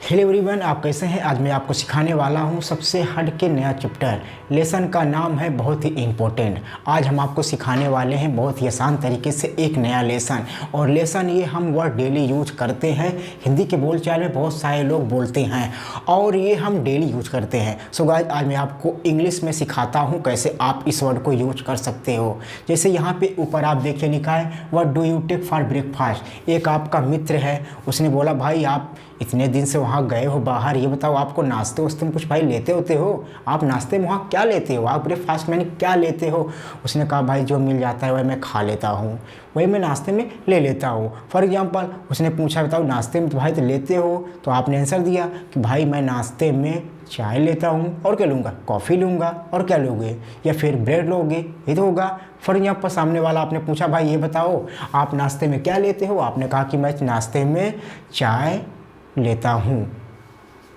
Hello everyone, आप कैसे हैं। आज मैं आपको सिखाने वाला हूं सबसे हट के नया चैप्टर। लेसन का नाम है बहुत ही इम्पोर्टेंट। आज हम आपको सिखाने वाले हैं बहुत ही आसान तरीके से एक नया लेसन। और लेसन ये हम वर्ड डेली यूज करते हैं। हिंदी के बोलचाल में बहुत सारे लोग बोलते हैं और ये हम डेली यूज करते हैं। सो गाइस, आज मैं आपको इंग्लिश में सिखाता हूँ कैसे आप इस वर्ड को यूज कर सकते हो। जैसे यहाँ पे ऊपर आप देखिए लिखा है what do you take for breakfast. एक आपका मित्र है, उसने बोला भाई आप इतने दिन से वहाँ गए हो बाहर, ये बताओ आपको नाश्ते वास्ते में कुछ भाई लेते होते हो। आप नाश्ते में वहाँ क्या लेते हो, आप ब्रेकफास्ट में क्या लेते हो। उसने कहा भाई जो मिल जाता है वही मैं खा लेता हूँ, वही मैं नाश्ते में ले लेता हूँ। फॉर एग्जांपल उसने पूछा बताओ नाश्ते में तो भाई तो लेते हो, तो आपने आंसर दिया कि भाई मैं नाश्ते में चाय लेता हूँ और क्या लूँगा, कॉफ़ी लूँगा और क्या लोगे, या फिर ब्रेड लोगे, ये तो होगा। फॉर एग्जाम्पल सामने वाला आपने पूछा भाई ये बताओ आप नाश्ते में क्या लेते हो, आपने कहा कि मैं नाश्ते में चाय लेता हूँ।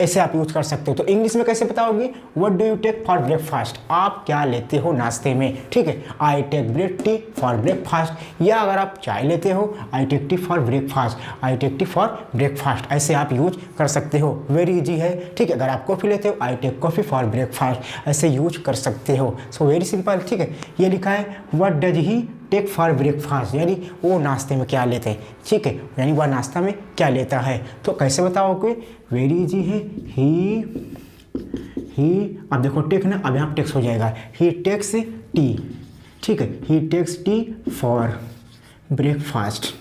ऐसे आप यूज कर सकते हो। तो इंग्लिश में कैसे बताओगे, what do you take for breakfast, आप क्या लेते हो नाश्ते में। ठीक है, I take bread tea for breakfast, या अगर आप चाय लेते हो I take tea for breakfast, I take tea for breakfast. ऐसे आप यूज कर सकते हो, वेरी इजी है। ठीक है, अगर आप कॉफ़ी लेते हो I take coffee for breakfast, ऐसे यूज कर सकते हो। So very simple. ठीक है, ये लिखा है what does he take for breakfast, यानी वो नाश्ते में क्या लेते हैं। ठीक है, यानी वह नाश्ता में क्या लेता है। तो कैसे बताओगे, वेरी इजी है। ही अब देखो टेक ना, अब यहाँ टेक्स हो जाएगा। ही टेक्स टी। ठीक है, ही टेक्स टी फॉर ब्रेकफास्ट,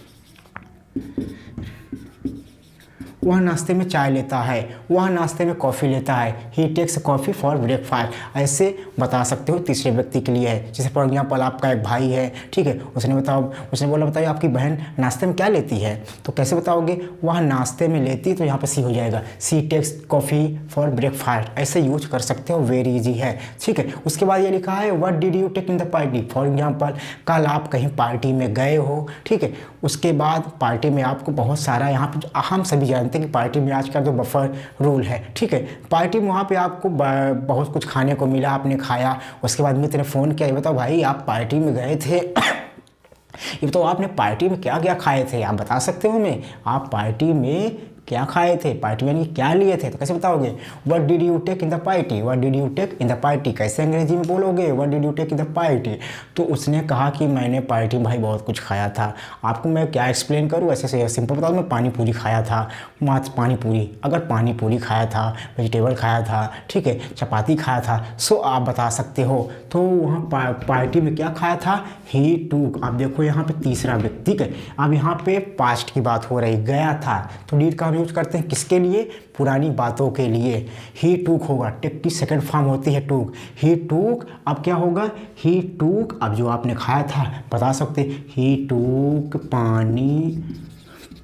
वह नाश्ते में चाय लेता है, वह नाश्ते में कॉफ़ी लेता है। ही टेक्स कॉफ़ी फॉर ब्रेकफास्ट, ऐसे बता सकते हो तीसरे व्यक्ति के लिए है। जैसे फॉर एग्जाम्पल आपका एक भाई है, ठीक है, उसने बोला बताइए आपकी बहन नाश्ते में क्या लेती है। तो कैसे बताओगे, वह नाश्ते में लेती है, तो यहाँ पर सी हो जाएगा, सी टेक्स कॉफ़ी फॉर ब्रेकफास्ट। ऐसे यूज कर सकते हो, वेरी इजी है। ठीक है, उसके बाद ये लिखा है what did you take in the party. For example कल आप कहीं पार्टी में गए हो, ठीक है, उसके बाद पार्टी में आपको बहुत सारा, यहाँ पर हम सभी जानते हैं कि पार्टी में आजकल तो बफर रूल है। ठीक है, पार्टी में वहाँ पे आपको बहुत कुछ खाने को मिला, आपने खाया। उसके बाद मित्र ने फ़ोन किया, ये बताओ भाई आप पार्टी में गए थे ये बताओ आपने पार्टी में क्या क्या खाए थे, आप बता सकते हो हमें, आप पार्टी में क्या खाए थे, पार्टी में क्या लिए थे। तो कैसे बताओगे, what did you take in the party, what did you take in the party. कैसे अंग्रेजी में बोलोगे, what did you take in the party. तो उसने कहा कि मैंने पार्टी में भाई बहुत कुछ खाया था। आपको मैं क्या एक्सप्लेन करूँ, ऐसे से सिंपल बताओ, मैं पानी पूरी खाया था, मात्र पानी पूरी। अगर पानी पूरी खाया था, वेजिटेबल खाया था, ठीक है, चपाती खाया था, सो आप बता सकते हो। तो वहाँ पार्टी में क्या खाया था, ही टूक। आप देखो यहाँ पे तीसरा व्यक्ति, ठीक है, अब यहाँ पे पास्ट की बात हो रही, गया था, तो डीड का यूज करते हैं किसके लिए, पुरानी बातों के लिए। ही टूक होगा, टेक की सेकंड फॉर्म होती है टूक। ही टूक, अब क्या होगा, ही टूक, अब जो आपने खाया था बता सकते, ही टूक पानी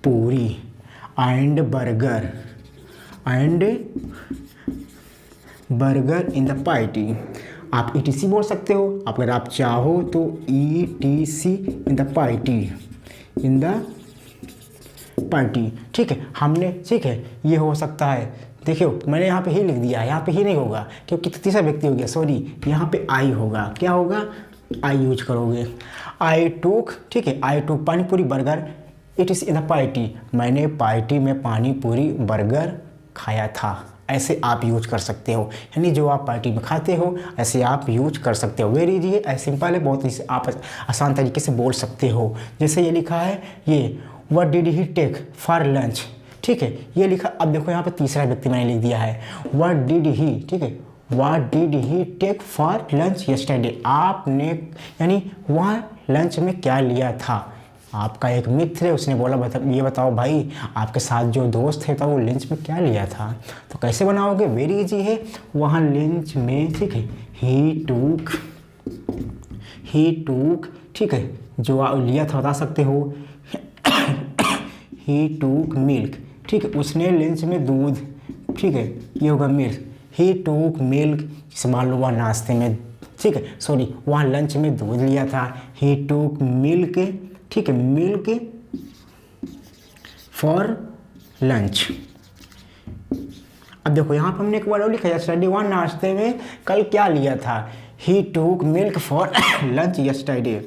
पूरी and burger in the party. आप ETC बोल सकते हो, अगर आप चाहो तो ETC इन द पार्टी। ठीक है, हमने, ठीक है, ये हो सकता है। देखियो मैंने यहाँ पे ही लिख दिया है, यहाँ पे ही नहीं होगा क्योंकि तीसरा व्यक्ति हो गया, सॉरी, यहाँ पे आई होगा। क्या होगा, आई यूज करोगे। आई टूक, ठीक है, आई टूक पानी पूरी burger it is in the party, मैंने पार्टी में पानी पूरी बर्गर खाया था। ऐसे आप यूज कर सकते हो, यानी जो आप पार्टी में खाते हो ऐसे आप यूज कर सकते हो। वेरी इजी है, सिंपल है, बहुत ही आप आसान तरीके से बोल सकते हो। जैसे ये लिखा है, ये what did he take for lunch. ठीक है, ये लिखा, अब देखो यहाँ पे तीसरा व्यक्ति मैंने लिख दिया है, व्हाट डिड ही, ठीक है, what did he take for lunch yesterday. आपने, यानी वहाँ लंच में क्या लिया था। आपका एक मित्र है, उसने बोला ये बताओ भाई आपके साथ जो दोस्त है तो वो लंच में क्या लिया था। तो कैसे बनाओगे, वेरी इजी है, वहाँ लंच में, ठीक है, ही टूक, ठीक है, जो लिया था बता सकते हो, ही टूक मिल्क। ठीक है, उसने लंच में दूध, ठीक है, ये होगा मिल्क। ही टूक मिल्क, मान लो वह नाश्ते में, ठीक है, सॉरी, वहाँ लंच में दूध लिया था। ही टूक मिल्क, ठीक है, मिल्क फॉर लंच। अब देखो यहाँ पर हमने एक बार और लिखा है, यस्टरडे वहाँ नाश्ते में कल क्या लिया था, ही टूक milk for lunch yesterday.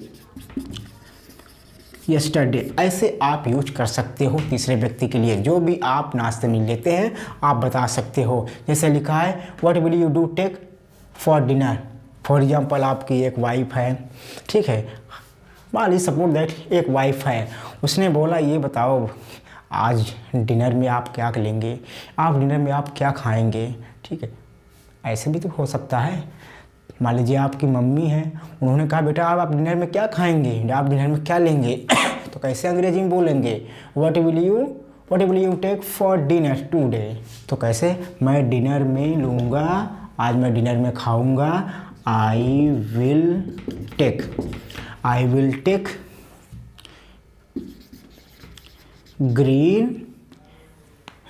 Yesterday. ऐसे आप यूज कर सकते हो तीसरे व्यक्ति के लिए। जो भी आप नाश्ते में लेते हैं आप बता सकते हो। जैसे लिखा है what will you do take for dinner. For example आपकी एक वाइफ है, ठीक है, मान लीजिए सपोज दैट एक वाइफ है, उसने बोला ये बताओ आज डिनर में आप क्या लेंगे, आप डिनर में आप क्या खाएंगे, ठीक है। ऐसे भी तो हो सकता है। मान लीजिए आपकी मम्मी है, उन्होंने कहा बेटा आप डिनर में क्या खाएंगे, आप डिनर में क्या लेंगे तो कैसे अंग्रेजी में बोलेंगे what will you take for dinner today. तो कैसे मैं डिनर में लूँगा, आज मैं डिनर में खाऊंगा I will take green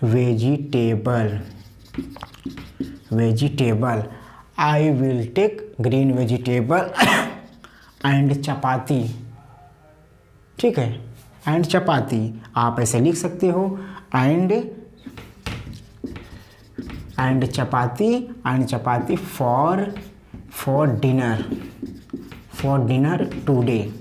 vegetable I will take green vegetable and chapati, ठीक है, एंड चपाती आप ऐसे लिख सकते हो and chapati for dinner today.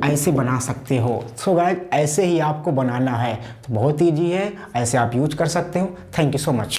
ऐसे बना सकते हो। सो गाइस ऐसे ही आपको बनाना है, तो बहुत ईजी है, ऐसे आप यूज कर सकते हो। Thank you so much.